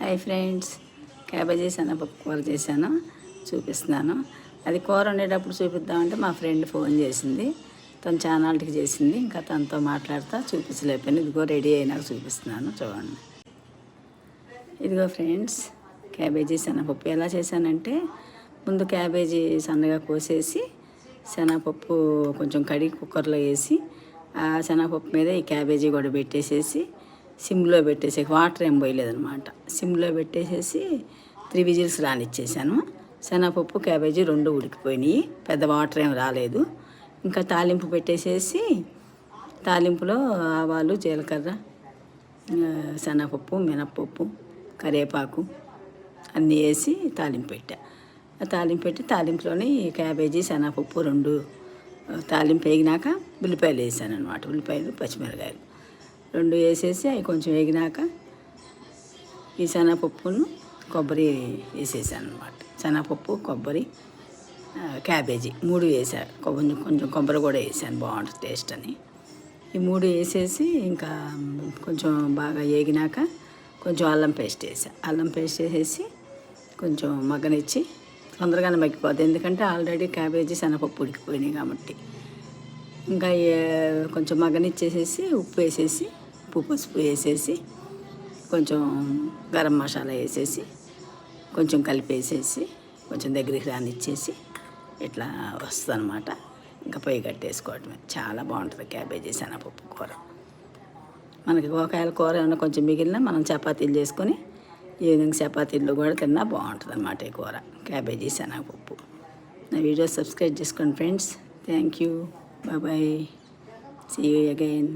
Hi friends, cabbage శనగపప్పు కూర చేశాను, చూపిస్తున్నాను. అది కూర వండేటప్పుడు చూపిద్దామంటే మా ఫ్రెండ్ ఫోన్ చేసింది. తను ఛానల్కి చేసింది. ఇంకా తనతో మాట్లాడుతూ చూపించలేకపోయింది. ఇదిగో రెడీ అయినాక చూపిస్తున్నాను, చూడండి. ఇదిగో ఫ్రెండ్స్, క్యాబేజీ శనగపప్పు ఎలా చేశానంటే, ముందు క్యాబేజీ సన్నగా కోసేసి శనగపప్పు కొంచెం కడిగి కుక్కర్లో వేసి ఆ శనగపప్పు మీద ఈ క్యాబేజీ కూడా పెట్టేసేసి సిమ్లో పెట్టేసి, వాటర్ ఏం పోయలేదనమాట. సిమ్లో పెట్టేసేసి 3 విజిల్స్ రానిచ్చేసాను. శనగపప్పు క్యాబేజీ రెండు ఉడికిపోయినాయి, పెద్ద వాటర్ ఏం రాలేదు. ఇంకా తాలింపు పెట్టేసేసి తాలింపులో ఆవాలు, జీలకర్ర, శనగపప్పు, మినప్పప్పు, కరివేపాకు అన్నీ వేసి తాలింపు పెట్టా. తాలింపు పెట్టి తాలింపులోని క్యాబేజీ, శనగపప్పు రెండు తాలింపు వేగినాక ఉల్లిపాయలు వేసాను అనమాట. ఉల్లిపాయలు, పచ్చిమిరకాయలు రెండు వేసేసి అవి కొంచెం వేగినాక ఈ శనగపప్పును కొబ్బరి వేసేసాను అనమాట. శనగపప్పు, కొబ్బరి, క్యాబేజీ 3 వేసాను. కొంచెం కొబ్బరి కూడా వేసాను, బాగుంటుంది టేస్ట్ అని. ఈ 3 వేసేసి ఇంకా కొంచెం బాగా వేగినాక కొంచెం అల్లం పేస్ట్ వేసాను. అల్లం పేస్ట్ వేసేసి కొంచెం మగ్గనిచ్చి, తొందరగానే మగ్గిపోద్ది ఎందుకంటే ఆల్రెడీ క్యాబేజీ, శనగపప్పు ఉడికిపోయినాయి కాబట్టి. ఇంకా కొంచెం మగ్గనిచ్చేసేసి ఉప్పు వేసేసి, పసుపు వేసేసి, కొంచెం గరం మసాలా వేసేసి, కొంచెం కలిపేసేసి, కొంచెం దగ్గరికి రానిచ్చేసి ఇట్లా వస్తుంది అనమాట. ఇంకా పొయ్యి కట్టేసుకోవటమే. చాలా బాగుంటుంది క్యాబేజీ శనగపప్పు కూర. మనకి ఒకవేళ కూర ఏమైనా కొంచెం మిగిలిన మనం చపాతీలు చేసుకొని ఈవినింగ్ చపాతీల్లో కూడా తిన్నా బాగుంటుంది అనమాట ఈ కూర, క్యాబేజీ శనగపప్పు. నా వీడియో సబ్స్క్రైబ్ చేసుకోండి friends. Thank you. Bye. See you again.